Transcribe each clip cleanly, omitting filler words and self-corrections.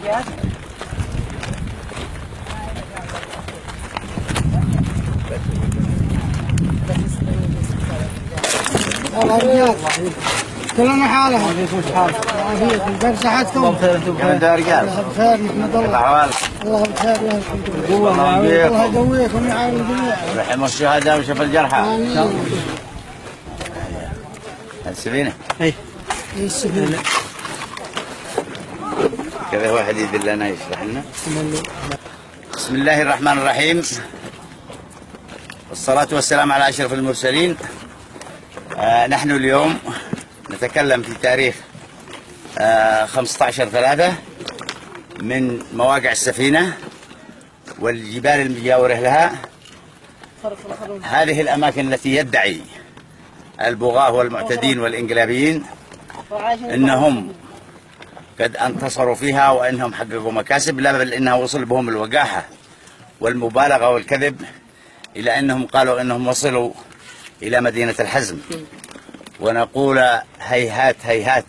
رجال كلنا حالها كيف صحتكم؟ بخير انتم بخير يا رجال؟ بخير نحمد الله. الله بخير الله يقويكم ويعاون الجميع. رحم الشهداء وشفى الجرحى. امين. السفينة؟ اي السفينة. كذا واحد يدلنا يشرح لنا. بسم الله الرحمن الرحيم. والصلاة والسلام على أشرف المرسلين. نحن اليوم نتكلم في تاريخ 15/3 من مواقع السفينة والجبال المجاورة لها. هذه الأماكن التي يدعي البغاة والمعتدين والإنقلابيين أنهم قد انتصروا فيها وأنهم حققوا مكاسب، لا بل إنها وصل بهم الوقاحة والمبالغة والكذب إلى أنهم قالوا أنهم وصلوا إلى مدينة الحزم. ونقول هيهات هيهات،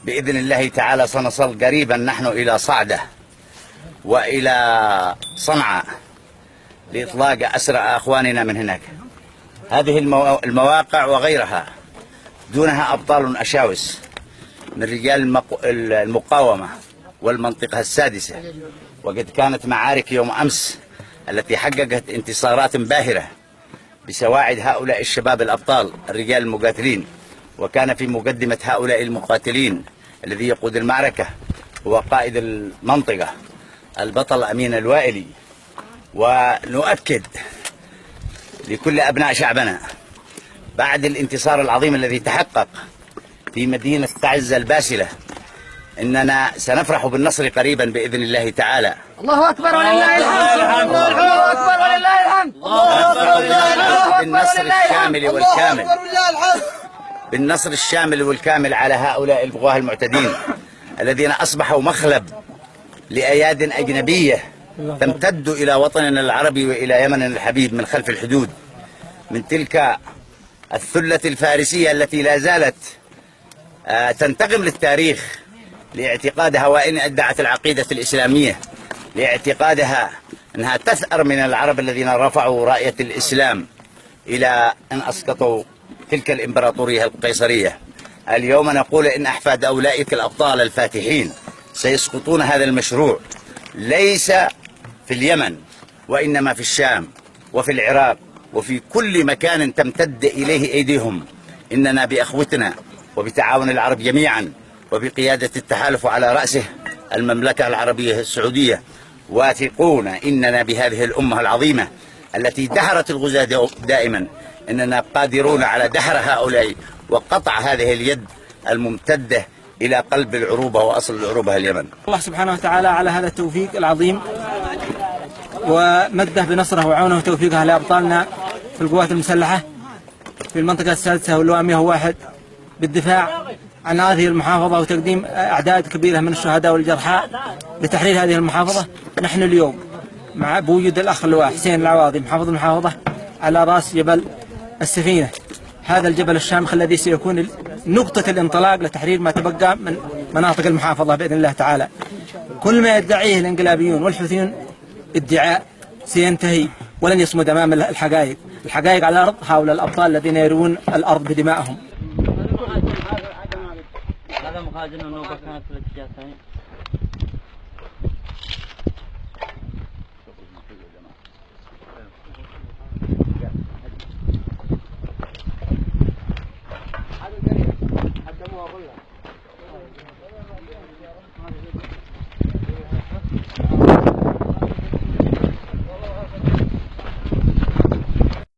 بإذن الله تعالى سنصل قريبا نحن إلى صعدة وإلى صنعاء لإطلاق أسرى أخواننا من هناك. هذه المواقع وغيرها دونها أبطال أشاوس من رجال المقاومة والمنطقة السادسة، وقد كانت معارك يوم أمس التي حققت انتصارات باهرة بسواعد هؤلاء الشباب الأبطال الرجال المقاتلين. وكان في مقدمة هؤلاء المقاتلين الذي يقود المعركة هو قائد المنطقة البطل أمين الوائلي. ونؤكد لكل أبناء شعبنا بعد الانتصار العظيم الذي تحقق في مدينة تعز الباسلة إننا سنفرح بالنصر قريبا بإذن الله تعالى. الله أكبر ولله الحمد. الله أكبر ولله الحمد. بالنصر الشامل والكامل، بالنصر الشامل والكامل على هؤلاء البغاة المعتدين الذين أصبحوا مخلب لأياد أجنبية تمتد إلى وطننا العربي وإلى يمننا الحبيب من خلف الحدود، من تلك الثلة الفارسية التي لا زالت تنتقم للتاريخ لاعتقادها، وإن ادعت العقيدة الإسلامية، لاعتقادها أنها تثأر من العرب الذين رفعوا راية الإسلام إلى أن أسقطوا تلك الإمبراطورية القيصرية. اليوم نقول إن أحفاد أولئك الأبطال الفاتحين سيسقطون هذا المشروع، ليس في اليمن وإنما في الشام وفي العراق وفي كل مكان تمتد إليه أيديهم. إننا بأخوتنا وبتعاون العرب جميعا وبقيادة التحالف على رأسه المملكة العربية السعودية واثقون إننا بهذه الأمة العظيمة التي دحرت الغزاة دائما إننا قادرون على دحر هؤلاء وقطع هذه اليد الممتدة إلى قلب العروبة وأصل العروبة اليمن. الله سبحانه وتعالى على هذا التوفيق العظيم ومده بنصره وعونه وتوفيقه لأبطالنا في القوات المسلحة في المنطقة السادسة واللواء 101 بالدفاع عن هذه المحافظة وتقديم أعداد كبيرة من الشهداء والجرحى لتحرير هذه المحافظة. نحن اليوم مع بوجود الأخ اللواء حسين العواضي محافظ المحافظة على رأس جبل السفينة، هذا الجبل الشامخ الذي سيكون نقطة الانطلاق لتحرير ما تبقى من مناطق المحافظة بإذن الله تعالى. كل ما يدعيه الانقلابيون والحوثيون ادعاء سينتهي ولن يصمد أمام الحقائق. الحقائق على الأرض هؤلاء الأبطال الذين يروون الأرض بدمائهم. هذا مخازن النوبة كانت في الاتجاه الثاني. هذا القريب قدموها كلها.